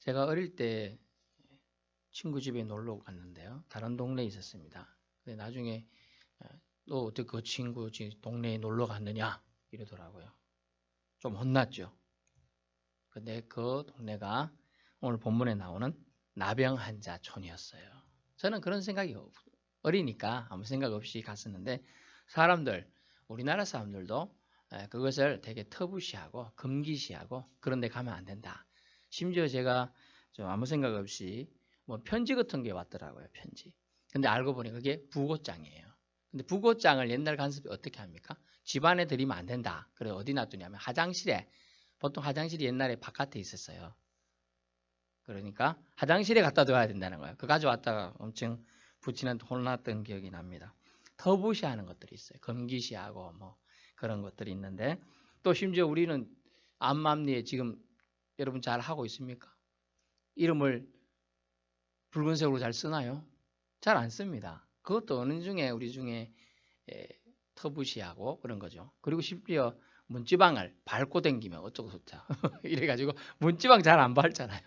제가 어릴 때 친구 집에 놀러 갔는데요. 다른 동네에 있었습니다. 근데 나중에 너 어떻게 그 친구 집 동네에 놀러 갔느냐 이러더라고요. 좀 혼났죠. 근데 그 동네가 오늘 본문에 나오는 나병환자촌이었어요. 저는 그런 생각이 어리니까 아무 생각 없이 갔었는데 사람들, 우리나라 사람들도 그것을 되게 터부시하고 금기시하고 그런 데 가면 안 된다. 심지어 제가 좀 아무 생각 없이 뭐 편지 같은 게 왔더라고요. 편지. 근데 알고 보니 그게 부고장이에요. 근데 부고장을 옛날 간섭이 어떻게 합니까? 집안에 들이면 안 된다. 그래 어디 놔두냐면 화장실에, 보통 화장실이 옛날에 바깥에 있었어요. 그러니까 화장실에 갖다 둬야 된다는 거예요. 그 가져왔다가 엄청 부치는 혼났던 기억이 납니다. 터부시하는 것들이 있어요. 금기시하고 뭐 그런 것들이 있는데, 또 심지어 우리는 암암리에 지금 여러분 잘 하고 있습니까? 이름을 붉은색으로 잘 쓰나요? 잘 안 씁니다. 그것도 어느 중에 우리 중에 터부시하고 그런 거죠. 그리고 심지어 문지방을 밟고 다니면 어쩌고 저쩌고 이래가지고 문지방 잘 안 밟잖아요.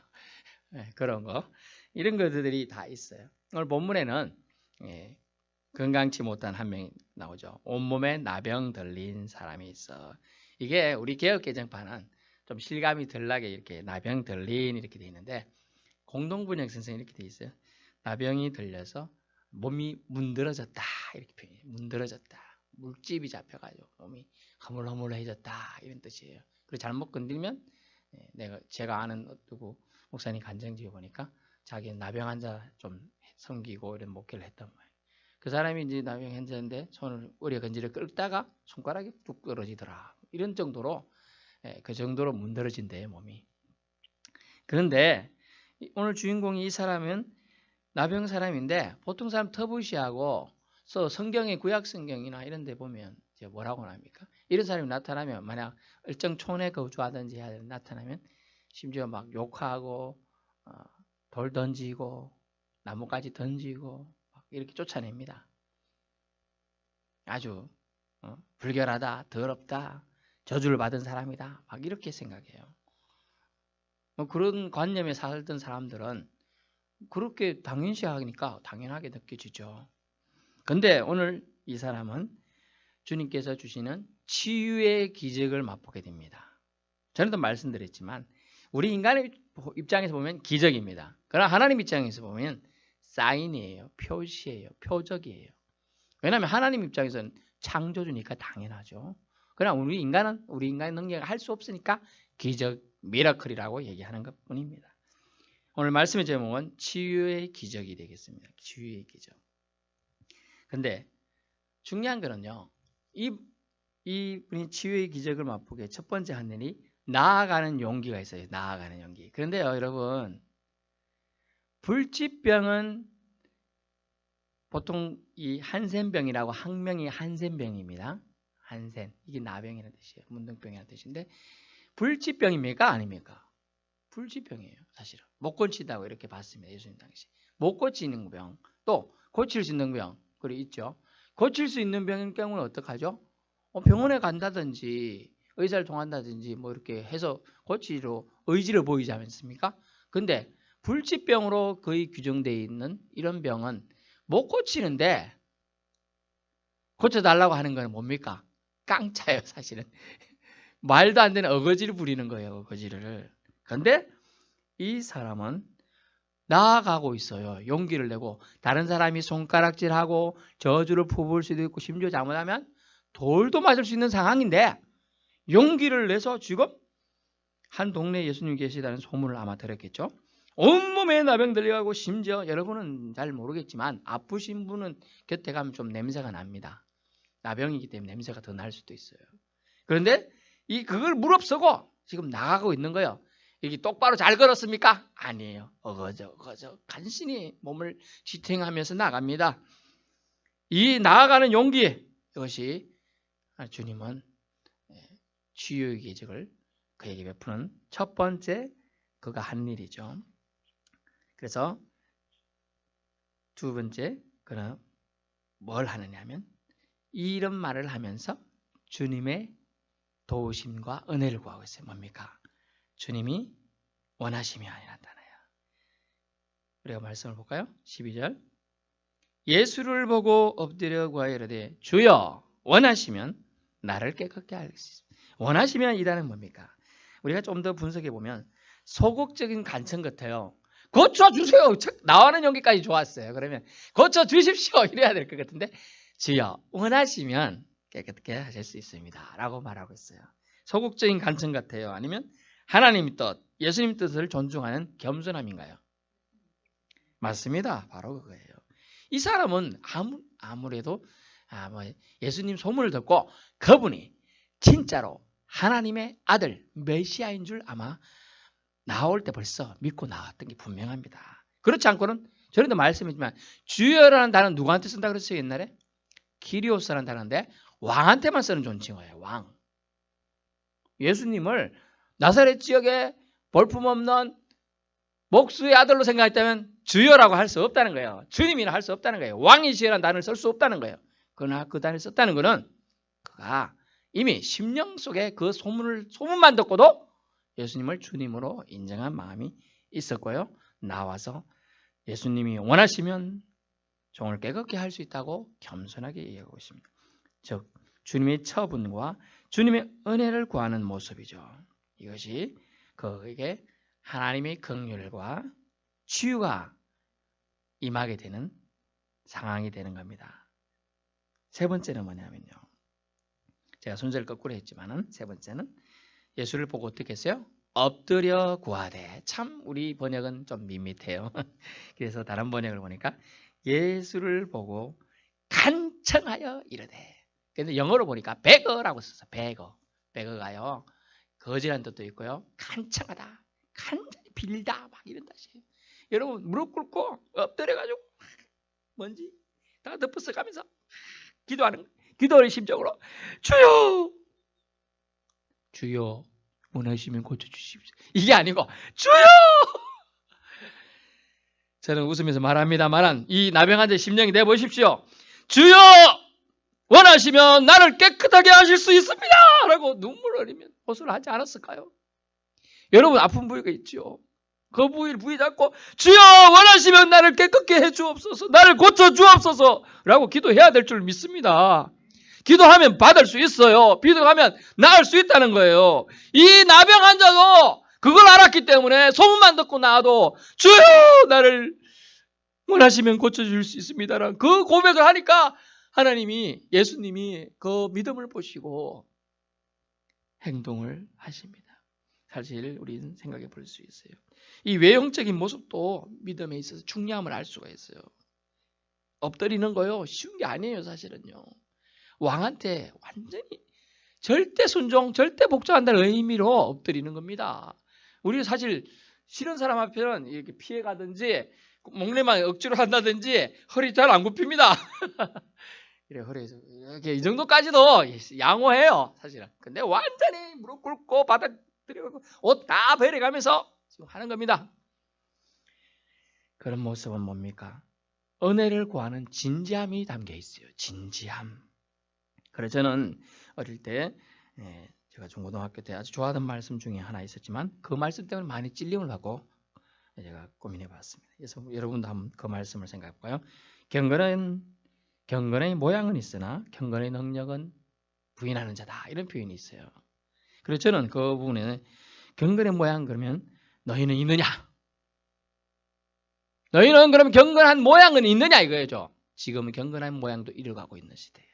그런 거, 이런 것들이 다 있어요. 오늘 본문에는 건강치 못한 한 명이 나오죠. 온몸에 나병 들린 사람이 있어. 이게 우리 개역개정판은 좀 실감이 덜 나게 이렇게 나병 들린 이렇게 돼 있는데, 공동번역 선생님 이렇게 돼 있어요. 나병이 들려서 몸이 문드러졌다 이렇게 표현해요. 문드러졌다. 물집이 잡혀가지고 몸이 허물허물해졌다 이런 뜻이에요. 그리고 잘못 건들면 제가 아는 누구 목사님 간증지에 보니까 자기는 나병 환자 좀 섬기고 이런 목회를 했단 말이에요. 그 사람이 이제 나병 환자인데 손을 의료건지를 끌다가 손가락이 뚝 떨어지더라. 이런 정도로 그 정도로 문드러진대요 몸이. 그런데 오늘 주인공이 이 사람은 나병 사람인데, 보통 사람 터부시하고 성경의 구약 성경이나 이런 데 보면 이제 뭐라고 합니까? 이런 사람이 나타나면, 만약 일정 촌에 거주하든지 나타나면 심지어 막 욕하고 돌 던지고 나뭇가지 던지고 막 이렇게 쫓아냅니다. 아주 불결하다, 더럽다, 저주를 받은 사람이다 막 이렇게 생각해요. 뭐 그런 관념에 살던 사람들은 그렇게 당연시하니까 당연하게 느껴지죠. 근데 오늘 이 사람은 주님께서 주시는 치유의 기적을 맛보게 됩니다. 전에도 말씀드렸지만 우리 인간의 입장에서 보면 기적입니다. 그러나 하나님 입장에서 보면 사인이에요. 표시예요. 표적이에요. 왜냐하면 하나님 입장에서는 창조주니까 당연하죠. 그러나 우리 인간의 능력을 할 수 없으니까 기적, 미라클이라고 얘기하는 것뿐입니다. 오늘 말씀의 제목은 치유의 기적이 되겠습니다. 치유의 기적. 근데 중요한 거는요, 이분이 치유의 기적을 맛보게 첫 번째 한 일이 나아가는 용기가 있어요. 나아가는 용기. 그런데요, 여러분, 불치병은 보통 이 한센병이라고, 학명이 한센병입니다. 한센, 이게 나병이라는 뜻이에요. 문둥병이라는 뜻인데, 불치병입니까? 아닙니까? 불치병이에요. 사실은 못 고친다고 이렇게 봤습니다. 예수님 당시 못 고치는 병, 또 고칠 수 있는 병, 그리고 있죠. 고칠 수 있는 병인 경우는 어떡하죠? 병원에 간다든지 의사를 통한다든지 뭐 이렇게 해서 고치로 의지를 보이지 않습니까? 근데 불치병으로 거의 규정되어 있는 이런 병은 못 고치는데 고쳐달라고 하는 건 뭡니까? 깡차예요. 사실은 말도 안 되는 어거지를 부리는 거예요. 어거지를. 그런데 이 사람은 나아가고 있어요. 용기를 내고, 다른 사람이 손가락질하고 저주를 퍼부을 수도 있고 심지어 잘못하면 돌도 맞을 수 있는 상황인데 용기를 내서 지금 한 동네에 예수님이 계시다는 소문을 아마 들었겠죠. 온몸에 나병 들려가고, 심지어 여러분은 잘 모르겠지만 아프신 분은 곁에 가면 좀 냄새가 납니다. 나병이기 때문에 냄새가 더 날 수도 있어요. 그런데 그걸 무릅쓰고 지금 나가고 있는 거예요. 여기 똑바로 잘 걸었습니까? 아니에요. 어거저 간신히 몸을 지탱하면서 나갑니다. 이 나아가는 용기, 이것이 주님은 치유의 기적을 그에게 베푸는 첫 번째 그가 한 일이죠. 그래서 두 번째 그는 뭘 하느냐 하면 이런 말을 하면서 주님의 도우심과 은혜를 구하고 있어요. 뭡니까? 주님이 원하시면 나타나요. 우리가 말씀을 볼까요? 12절. 예수를 보고 엎드려 구하여 이르되 주여 원하시면 나를 깨끗게 할 수 있습니다. 원하시면 이라는 뭡니까? 우리가 좀 더 분석해 보면 소극적인 간청 같아요. 고쳐주세요. 나와는 연기까지 좋았어요. 그러면 고쳐주십시오. 이래야 될 것 같은데 주여 원하시면 깨끗게 하실 수 있습니다. 라고 말하고 있어요. 소극적인 간청 같아요. 아니면 하나님의 뜻, 예수님 뜻을 존중하는 겸손함인가요? 맞습니다. 바로 그거예요. 이 사람은 아무래도 예수님 소문을 듣고 그분이 진짜로 하나님의 아들 메시아인 줄 아마 나올 때 벌써 믿고 나왔던 게 분명합니다. 그렇지 않고는 저희도 말씀했지만 주여라는 단어는 누구한테 쓴다 그랬어요 옛날에? 기리오스라는 단어인데 왕한테만 쓰는 존칭어예요. 왕. 예수님을 나사렛 지역에 볼품없는 목수의 아들로 생각했다면 주여라고 할 수 없다는 거예요. 주님이라 할 수 없다는 거예요. 왕이시라는 단어를 쓸 수 없다는 거예요. 그러나 그 단어를 썼다는 것은 그가 이미 심령 속에 그 소문만 듣고도 예수님을 주님으로 인정한 마음이 있었고요. 나와서 예수님이 원하시면 종을 깨끗게 할 수 있다고 겸손하게 얘기하고 있습니다. 즉 주님의 처분과 주님의 은혜를 구하는 모습이죠. 이것이 그에게 하나님의 긍휼과 치유가 임하게 되는 상황이 되는 겁니다. 세 번째는 뭐냐면요. 제가 순서를 거꾸로 했지만은 세 번째는 예수를 보고 어떻게 했어요? 엎드려 구하되. 참 우리 번역은 좀 밋밋해요. 그래서 다른 번역을 보니까 예수를 보고 간청하여 이르되. 근데 영어로 보니까 beggar라고 썼어요. beggar가요. 거지라는 뜻도 있고요. 간청하다. 간절히 빌다 막 이런 뜻이에요. 여러분 무릎 꿇고 엎드려가지고 뭔지 다 덮어서 가면서 기도하는 심정으로 주여 원하시면 고쳐주십시오. 이게 아니고 주여! 저는 웃으면서 말합니다만 이 나병 환자 심령이 내보십시오. 주여 원하시면 나를 깨끗하게 하실 수 있습니다. 라고 눈물을 흘리면 호소를 하지 않았을까요? 여러분 아픈 부위가 있죠. 그 부위를 잡고 주여 원하시면 나를 깨끗게 해주옵소서, 나를 고쳐주옵소서 라고 기도해야 될 줄 믿습니다. 기도하면 받을 수 있어요. 기도하면 나을 수 있다는 거예요. 이 나병 환자도 그걸 알았기 때문에 소문만 듣고 나와도 주여 나를 원하시면 고쳐줄 수 있습니다라는 그 고백을 하니까 하나님이, 예수님이 그 믿음을 보시고 행동을 하십니다. 사실 우리는 생각해 볼 수 있어요. 이 외형적인 모습도 믿음에 있어서 중요함을 알 수가 있어요. 엎드리는 거요 쉬운 게 아니에요. 사실은요. 왕한테 완전히 절대 순종, 절대 복종한다는 의미로 엎드리는 겁니다. 우리 사실 싫은 사람 앞에는 이렇게 피해가든지 목례만 억지로 한다든지 허리 잘 안 굽힙니다. 이래 허리에서 이렇게 이 정도까지도 양호해요. 사실은. 근데 완전히 무릎 꿇고 바닥 들이고 옷 다 버려가면서 지금 하는 겁니다. 그런 모습은 뭡니까? 은혜를 구하는 진지함이 담겨 있어요. 진지함. 그래서 저는 어릴 때 제가 중고등학교 때 아주 좋아하던 말씀 중에 하나 있었지만 그 말씀 때문에 많이 찔림을 받고 제가 고민해 봤습니다. 그래서 여러분도 한번 그 말씀을 생각해 볼까요? 경건의 모양은 있으나 경건의 능력은 부인하는 자다. 이런 표현이 있어요. 그래서 저는 그 부분에 경건의 모양 그러면 너희는 있느냐? 너희는 그러면 경건한 모양은 있느냐 이거죠. 지금은 경건한 모양도 잃어가고 있는 시대예요.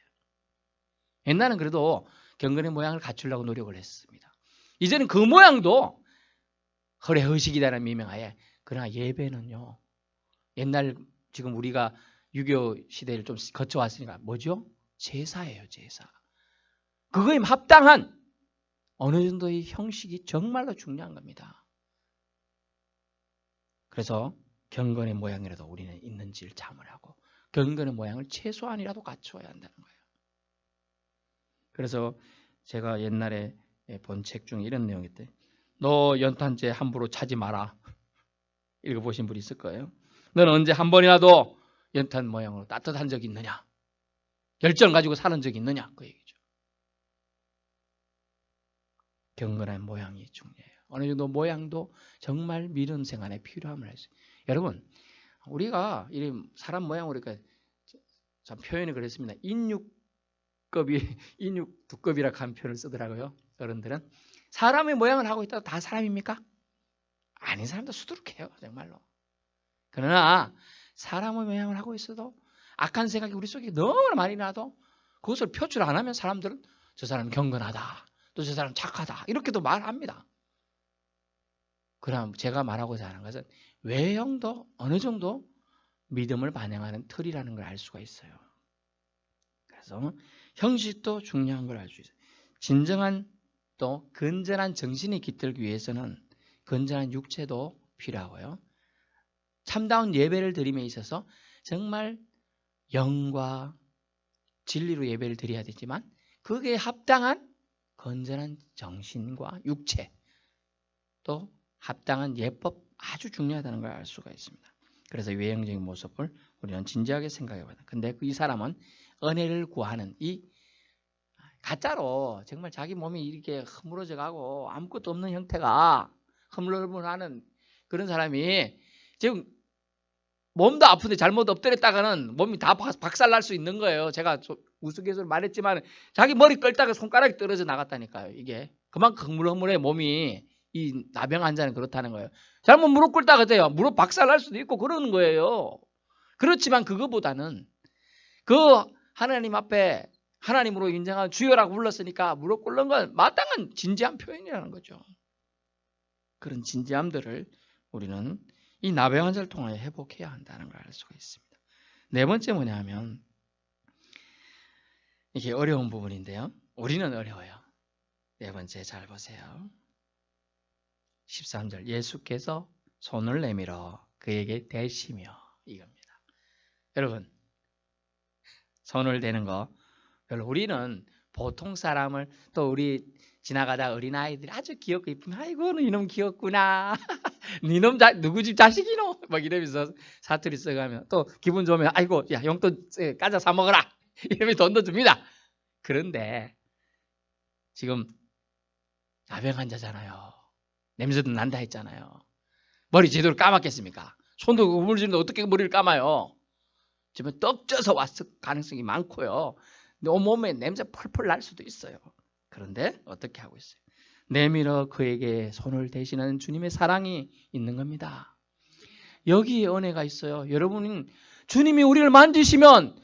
옛날은 그래도 경건의 모양을 갖추려고 노력을 했습니다. 이제는 그 모양도 허례허식이라는 미명하에, 그러나 예배는요. 옛날 지금 우리가 유교 시대를 좀 거쳐왔으니까 뭐죠? 제사예요. 제사. 그거에 합당한 어느 정도의 형식이 정말로 중요한 겁니다. 그래서 경건의 모양이라도 우리는 있는지를 참을 하고 경건의 모양을 최소한이라도 갖추어야 한다는 거예요. 그래서 제가 옛날에 본 책 중에 이런 내용이 있대. 너 연탄재 함부로 차지 마라. 읽어보신 분이 있을 거예요. 너는 언제 한 번이라도 연탄 모양으로 따뜻한 적이 있느냐? 열정 가지고 사는 적이 있느냐? 그 얘기죠. 경건한 모양이 중요해요. 어느 정도 모양도 정말 믿음 생활에 필요함을 했어요. 여러분, 우리가 이 사람 모양으로 그러니까 참 표현이 그랬습니다. 인육 두껍이라고 하는 표현을 쓰더라고요. 어른들은. 사람의 모양을 하고 있다고 다 사람입니까? 아닌 사람도 수두룩해요. 정말로. 그러나 사람의 모양을 하고 있어도 악한 생각이 우리 속에 너무나 많이 나도 그것을 표출 안 하면 사람들은 저 사람 경건하다. 또 저 사람 착하다. 이렇게도 말합니다. 그럼 제가 말하고자 하는 것은 외형도 어느 정도 믿음을 반영하는 틀이라는 걸 알 수가 있어요. 그래서 형식도 중요한 걸 알 수 있어요. 진정한 또 건전한 정신이 깃들기 위해서는 건전한 육체도 필요하고요. 참다운 예배를 드림에 있어서 정말 영과 진리로 예배를 드려야 되지만 거기에 합당한 건전한 정신과 육체 또 합당한 예법 아주 중요하다는 걸 알 수가 있습니다. 그래서 외형적인 모습을 우리는 진지하게 생각해 봐야 돼. 근데 이 사람은 은혜를 구하는 이 가짜로 정말 자기 몸이 이렇게 허물어져 가고 아무것도 없는 형태가 허물허물하는 그런 사람이 지금 몸도 아픈데 잘못 엎드렸다가는 몸이 다 박살날 수 있는 거예요. 제가 우스갯소리로 말했지만 자기 머리 끌다가 손가락이 떨어져 나갔다니까요. 이게 그만큼 허물허물해 몸이. 이 나병 환자는 그렇다는 거예요. 잘못 무릎 꿇다가 돼요. 무릎 박살날 수도 있고 그러는 거예요. 그렇지만 그거보다는 그 하나님 앞에 하나님으로 인정한 주여라고 불렀으니까 무릎 꿇는 건 마땅한 진지한 표현이라는 거죠. 그런 진지함들을 우리는 이 나병 환자를 통하여 회복해야 한다는 걸 알 수가 있습니다. 네 번째 뭐냐면 이게 어려운 부분인데요. 우리는 어려워요. 네 번째 잘 보세요. 13절 예수께서 손을 내밀어 그에게 대시며 이겁니다. 여러분 손을 대는 거 별로 우리는 보통 사람을 또 우리 지나가다 어린아이들이 아주 귀엽고 이쁘면 아이고 이놈 귀엽구나 니놈 누구 집 자식이노 막 이러면서 사투리 써가면 또 기분 좋으면 아이고 야 용돈 까자 사 먹어라 이러면 돈도 줍니다. 그런데 지금 나병 환자잖아요. 냄새도 난다 했잖아요. 머리 제대로 감았겠습니까? 손도 우물지는데 어떻게 머리를 감아요? 지금 떡져서 왔을 가능성이 많고요. 온몸에 냄새 펄펄 날 수도 있어요. 그런데 어떻게 하고 있어요? 내밀어 그에게 손을 대시는 주님의 사랑이 있는 겁니다. 여기에 은혜가 있어요. 여러분은 주님이 우리를 만지시면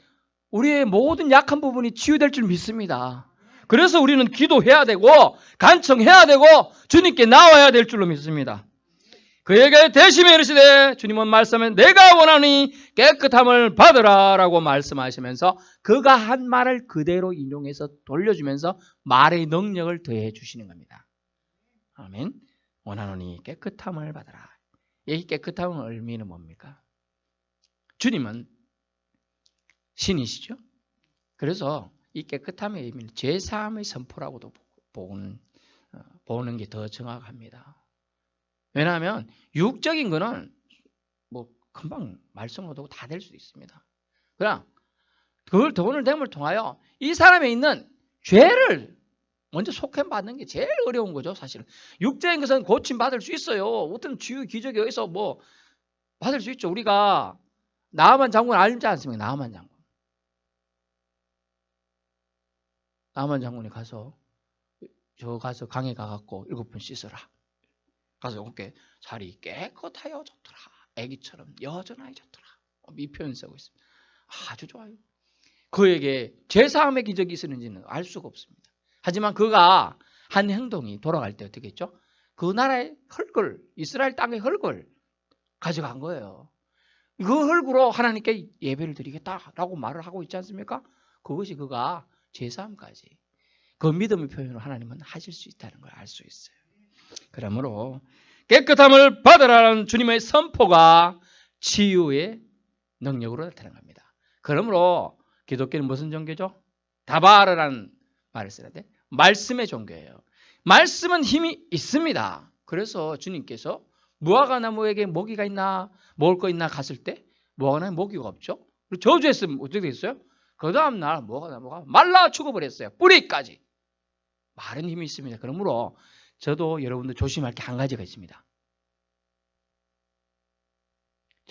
우리의 모든 약한 부분이 치유될 줄 믿습니다. 그래서 우리는 기도해야 되고 간청해야 되고 주님께 나와야 될 줄로 믿습니다. 그에게 대시며 이르시되 주님은 말씀에 내가 원하니 깨끗함을 받으라 라고 말씀하시면서 그가 한 말을 그대로 인용해서 돌려주면서 말의 능력을 더해 주시는 겁니다. 아멘. 원하노니 깨끗함을 받으라. 이 깨끗함의 의미는 뭡니까? 주님은 신이시죠. 그래서 이 깨끗함의 의미는 죄사함의 선포라고도 보는 게 더 정확합니다. 왜냐하면 육적인 거는 뭐 금방 말썽도 다 될 수 있습니다. 그냥 그걸 돈을 됨을 통하여 이 사람에 있는 죄를 먼저 속행받는 게 제일 어려운 거죠. 사실은 육적인 것은 고침 받을 수 있어요. 어떤 치유 기적이 어디서 뭐 받을 수 있죠. 우리가 나아만 장군 알지 않습니까? 나아만 장군. 나아만 장군이 가서 강에 가갖고 7번 씻어라. 가서 어깨 살이 깨끗하여 좋더라. 애기처럼 여전하게 좋더라. 이 표현 쓰고 있습니다. 아주 좋아요. 그에게 죄사함의 기적이 있었는지는 알 수가 없습니다. 하지만 그가 한 행동이 돌아갈 때 어떻게 했죠? 그 나라의 흙을 이스라엘 땅의 흙을 가져간 거예요. 그 흙으로 하나님께 예배를 드리겠다라고 말을 하고 있지 않습니까? 그것이 그가 죄사함까지 그 믿음의 표현으로 하나님은 하실 수 있다는 걸 알 수 있어요. 그러므로 깨끗함을 받으라는 주님의 선포가 치유의 능력으로 나타나는 겁니다. 그러므로 기독교는 무슨 종교죠? 다바르라는 말을 써야 돼. 말씀의 종교예요. 말씀은 힘이 있습니다. 그래서 주님께서 무화과나무에게 모기가 있나 먹을 거 있나 갔을 때 무화과나무에 모기가 없죠. 저주했으면 어떻게 됐어요? 그 다음날 무화과나무가 말라 죽어버렸어요. 뿌리까지. 말은 힘이 있습니다. 그러므로 저도 여러분들 조심할 게 한 가지가 있습니다.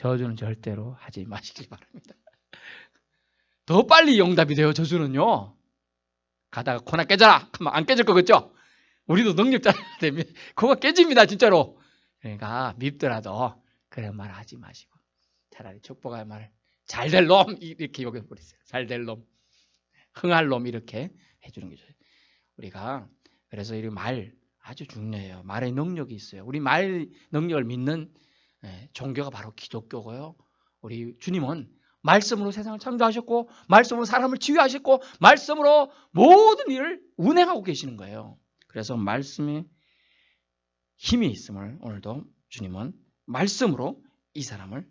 저주는 절대로 하지 마시기 바랍니다. 더 빨리 응답이 돼요. 저주는요. 가다가 코나 깨져라 하면 안 깨질 거겠죠. 우리도 능력자야 됩니다. 그거 깨집니다 진짜로. 그러니까 밉더라도 그런 말 하지 마시고 차라리 축복할 말을 잘될 놈 이렇게 욕해버리세요. 잘될 놈, 흥할 놈 이렇게 해주는 게 좋아요. 우리가 그래서 이 말 아주 중요해요. 말의 능력이 있어요. 우리 말 능력을 믿는 종교가 바로 기독교고요. 우리 주님은 말씀으로 세상을 창조하셨고 말씀으로 사람을 치유하셨고 말씀으로 모든 일을 운행하고 계시는 거예요. 그래서 말씀에 힘이 있음을 오늘도 주님은 말씀으로 이 사람을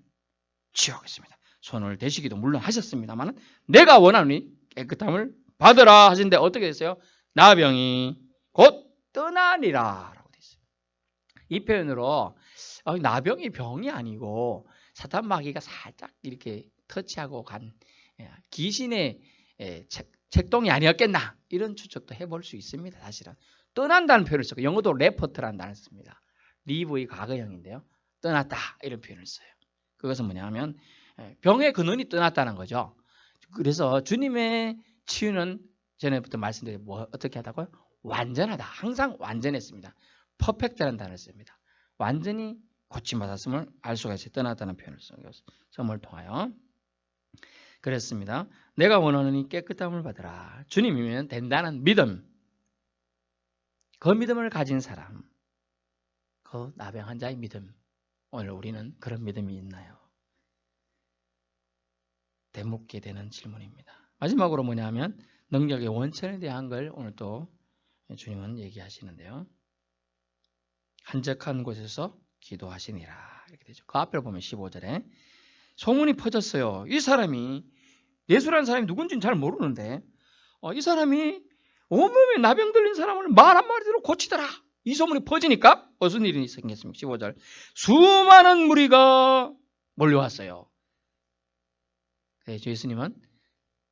치유하겠습니다. 손을 대시기도 물론 하셨습니다만 내가 원하노니 깨끗함을 받으라 하신데 어떻게 됐어요? 나병이 곧 떠나니라 라고 되어 있어요. 이 표현으로 나병이 병이 아니고 사탄 마귀가 살짝 이렇게 터치하고 간 귀신의 책동이 아니었겠나 이런 추측도 해볼 수 있습니다. 사실은 떠난다는 표현을 쓰고 영어도 레퍼트라는 단어를 씁니다. 리브의 과거형인데요. 떠났다 이런 표현을 써요. 그것은 뭐냐면 병의 근원이 떠났다는 거죠. 그래서 주님의 치유는 전에부터 말씀드린 어떻게 하다고요? 완전하다. 항상 완전했습니다. 퍼펙트라는 단어를 씁니다. 완전히 고침받았음을 알 수가 있어요. 떠났다는 표현을 써요. 점을 통하여. 그랬습니다. 내가 원하노니 깨끗함을 받으라. 주님이면 된다는 믿음. 그 믿음을 가진 사람. 그 나병 환자의 믿음. 오늘 우리는 그런 믿음이 있나요? 되묻게 되는 질문입니다. 마지막으로 뭐냐면 능력의 원천에 대한 걸 오늘 또 주님은 얘기하시는데요. 한적한 곳에서 기도하시니라 이렇게 되죠. 그 앞을 보면 15절에 소문이 퍼졌어요. 이 사람이 예수라는 사람이 누군지는 잘 모르는데 이 사람이 온몸에 나병 들린 사람을 말 한마디로 고치더라. 이 소문이 퍼지니까 무슨 일이 생겼습니까? 15절 수많은 무리가 몰려왔어요. 그래서 예수님은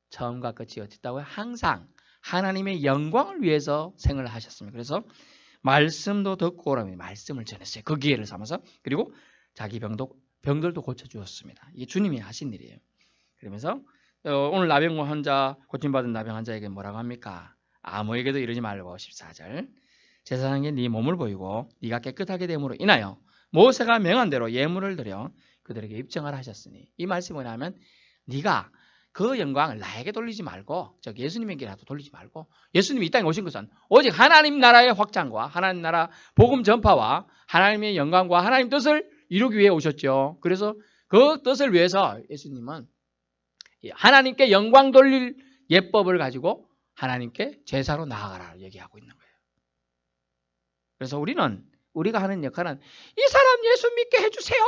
처음과 끝이 어땠다고요? 항상 하나님의 영광을 위해서 생을 하셨습니다. 그래서 말씀도 듣고 오라며 말씀을 전했어요. 그 기회를 삼아서. 그리고 자기 병들도 고쳐주었습니다. 이게 주님이 하신 일이에요. 그러면서 오늘 나병 환자, 고침받은 나병 환자에게 뭐라고 합니까? 아무에게도 이러지 말고 14절 제사장에게 네 몸을 보이고 네가 깨끗하게 됨으로 인하여 모세가 명한 대로 예물을 드려 그들에게 입증하라 하셨으니 이 말씀이 뭐냐면 네가 그 영광을 나에게 돌리지 말고 즉 예수님에게라도 돌리지 말고 예수님이 이 땅에 오신 것은 오직 하나님 나라의 확장과 하나님 나라 복음 전파와 하나님의 영광과 하나님 뜻을 이루기 위해 오셨죠. 그래서 그 뜻을 위해서 예수님은 하나님께 영광 돌릴 예법을 가지고 하나님께 제사로 나아가라 얘기하고 있는 거예요. 그래서 우리가 하는 역할은 이 사람 예수 믿게 해주세요.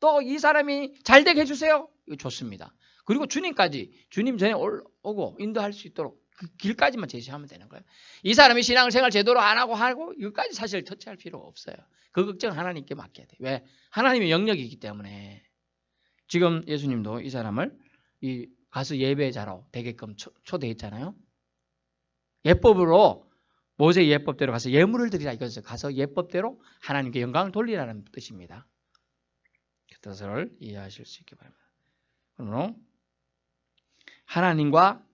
또 이 사람이 잘되게 해주세요. 이거 좋습니다. 그리고 주님까지 주님 전에 오고 인도할 수 있도록 그 길까지만 제시하면 되는 거예요. 이 사람이 신앙생활 제대로 안 하고 이것까지 사실 터치할 필요가 없어요. 그 걱정은 하나님께 맡겨야 돼요. 왜? 하나님의 영역이기 때문에. 지금 예수님도 이 사람을 이 가서 예배자로 되게끔 초대했잖아요. 예법으로 모세 예법대로 가서 예물을 드리라 이것을 가서 예법대로 하나님께 영광을 돌리라는 뜻입니다. 그 뜻을 이해하실 수 있게 바랍니다. 그러므로 하나님과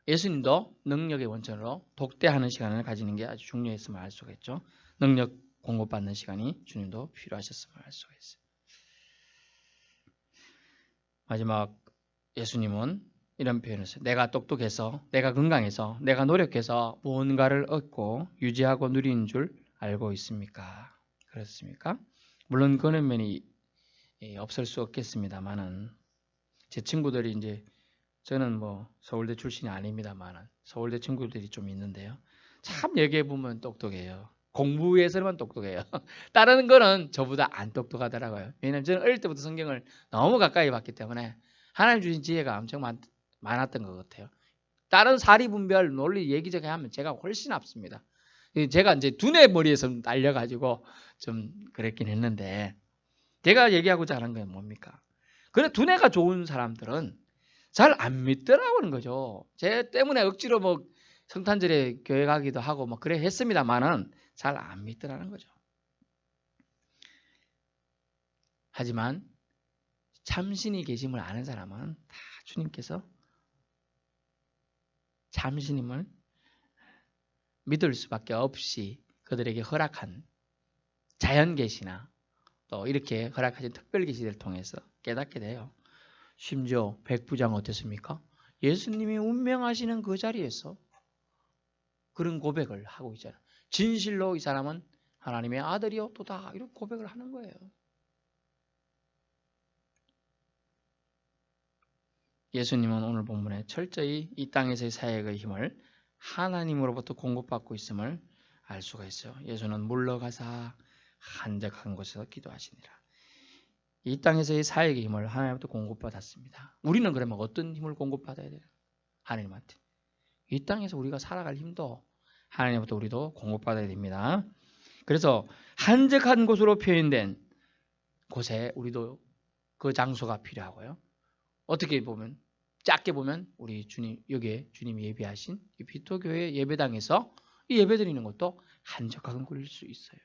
예수님도 능력의 원천으로 독대하는 시간을 가지는 게 아주 중요했음을 알 수가 있죠. 능력 공급받는 시간이 주님도 필요하셨음을 알 수가 있어요. 마지막 예수님은 이런 표현을 했어요. 내가 똑똑해서, 내가 건강해서, 내가 노력해서 무언가를 얻고 유지하고 누리는 줄 알고 있습니까? 그렇습니까? 물론 그런 면이 없을 수 없겠습니다만은 제 친구들이 이제 저는 뭐 서울대 출신이 아닙니다만은 서울대 친구들이 좀 있는데요. 참 얘기해 보면 똑똑해요. 공부에서만 똑똑해요. 다른 거는 저보다 안 똑똑하더라고요. 왜냐하면 저는 어릴 때부터 성경을 너무 가까이 봤기 때문에 하나님 주신 지혜가 엄청 많았던 것 같아요. 다른 사리분별 논리 얘기저기 하면 제가 훨씬 앞섭니다. 제가 이제 두뇌 머리에서 날려가지고 좀 그랬긴 했는데 제가 얘기하고자 하는 건 뭡니까? 그래 두뇌가 좋은 사람들은 잘 안 믿더라고는 거죠. 제 때문에 억지로 뭐 성탄절에 교회 가기도 하고 뭐 그래 했습니다만은 잘 안 믿더라는 거죠. 하지만 참신이 계심을 아는 사람은 다 주님께서 참신임을 믿을 수밖에 없이 그들에게 허락한 자연 계시나 또 이렇게 허락하신 특별 계시를 통해서 깨닫게 돼요. 심지어 백부장 어땠습니까? 예수님이 운명하시는 그 자리에서 그런 고백을 하고 있잖아요. 진실로 이 사람은 하나님의 아들이었도다 이런 고백을 하는 거예요. 예수님은 오늘 본문에 철저히 이 땅에서의 사역의 힘을 하나님으로부터 공급받고 있음을 알 수가 있어요. 예수는 물러가사 한적한 곳에서 기도하시니라. 이 땅에서의 사역의 힘을 하나님부터 공급받았습니다. 우리는 그러면 어떤 힘을 공급받아야 돼요? 하나님한테. 이 땅에서 우리가 살아갈 힘도 하나님부터 우리도 공급받아야 됩니다. 그래서 한적한 곳으로 표현된 곳에 우리도 그 장소가 필요하고요. 어떻게 보면 작게 보면 우리 주님 여기에 주님이 예배하신 이 비토교회 예배당에서 이 예배드리는 것도 한적한 곳일 수 있어요.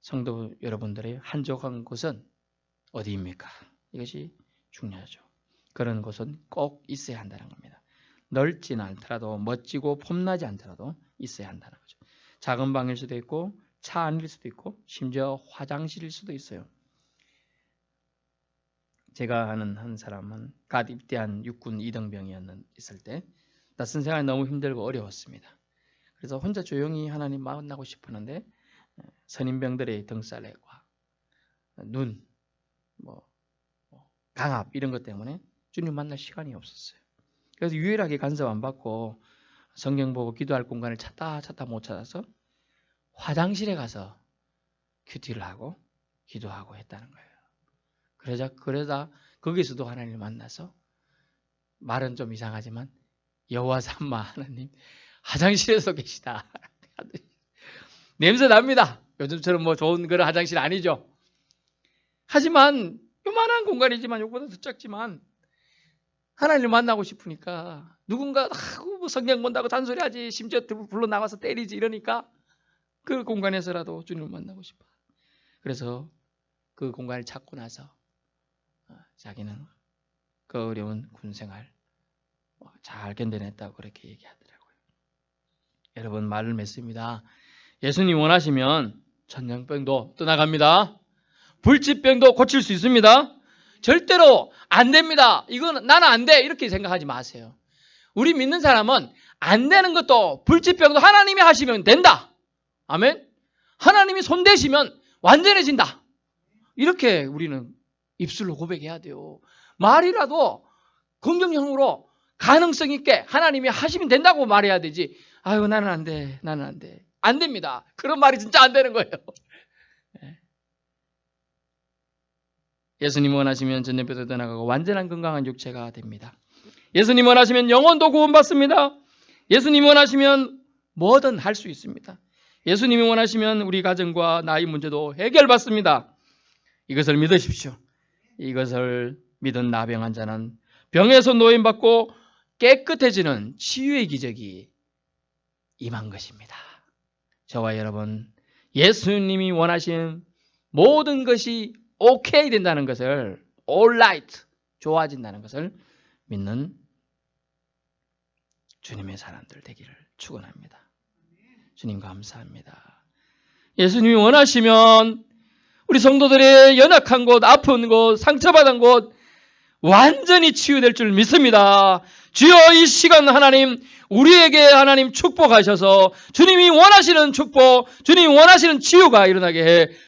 성도 여러분들의 한적한 곳은 어디입니까? 이것이 중요하죠. 그런 곳은 꼭 있어야 한다는 겁니다. 넓지는 않더라도 멋지고 폼나지 않더라도 있어야 한다는 거죠. 작은 방일 수도 있고 차 안일 수도 있고 심지어 화장실일 수도 있어요. 제가 아는 한 사람은 갓 입대한 육군 2등병이었을 때 낯선 생활이 너무 힘들고 어려웠습니다. 그래서 혼자 조용히 하나님 만나고 싶었는데 선임병들의 등살과 눈, 강압 이런 것 때문에 주님 만날 시간이 없었어요. 그래서 유일하게 간섭 안 받고 성경 보고 기도할 공간을 찾다 못 찾아서 화장실에 가서 큐티를 하고 기도하고 했다는 거예요. 그러다 거기서도 하나님을 만나서 말은 좀 이상하지만 여호와 삼마 하나님 화장실에서 계시다. 냄새 납니다. 요즘처럼 좋은 그런 화장실 아니죠. 하지만 요만한 공간이지만 요거보다 더 작지만 하나님을 만나고 싶으니까 누군가 성경 본다고 잔소리하지 심지어 불러 나가서 때리지 이러니까 그 공간에서라도 주님을 만나고 싶어. 그래서 그 공간을 찾고 나서 자기는 그 어려운 군생활 잘 견뎌냈다고 그렇게 얘기하더라고요. 여러분 말을 맺습니다. 예수님 원하시면 천냥병도 떠나갑니다. 불치병도 고칠 수 있습니다. 절대로 안 됩니다. 이건 나는 안 돼. 이렇게 생각하지 마세요. 우리 믿는 사람은 안 되는 것도 불치병도 하나님이 하시면 된다. 아멘. 하나님이 손대시면 완전해진다. 이렇게 우리는 입술로 고백해야 돼요. 말이라도 긍정형으로 가능성 있게 하나님이 하시면 된다고 말해야 되지. 아유 나는 안 돼. 나는 안 돼. 안 됩니다. 그런 말이 진짜 안 되는 거예요. 예수님 원하시면 전염병도 떠나가고 완전한 건강한 육체가 됩니다. 예수님 원하시면 영혼도 구원받습니다. 예수님 원하시면 뭐든 할 수 있습니다. 예수님이 원하시면 우리 가정과 나이 문제도 해결받습니다. 이것을 믿으십시오. 이것을 믿은 나병 환자는 병에서 노임받고 깨끗해지는 치유의 기적이 임한 것입니다. 저와 여러분, 예수님이 원하신 모든 것이 오케이 된다는 것을, all right, 좋아진다는 것을 믿는 주님의 사람들 되기를 축원합니다. 주님 감사합니다. 예수님이 원하시면 우리 성도들의 연약한 곳, 아픈 곳, 상처받은 곳 완전히 치유될 줄 믿습니다. 주여 이 시간 하나님 우리에게 하나님 축복하셔서 주님이 원하시는 축복, 주님이 원하시는 치유가 일어나게 해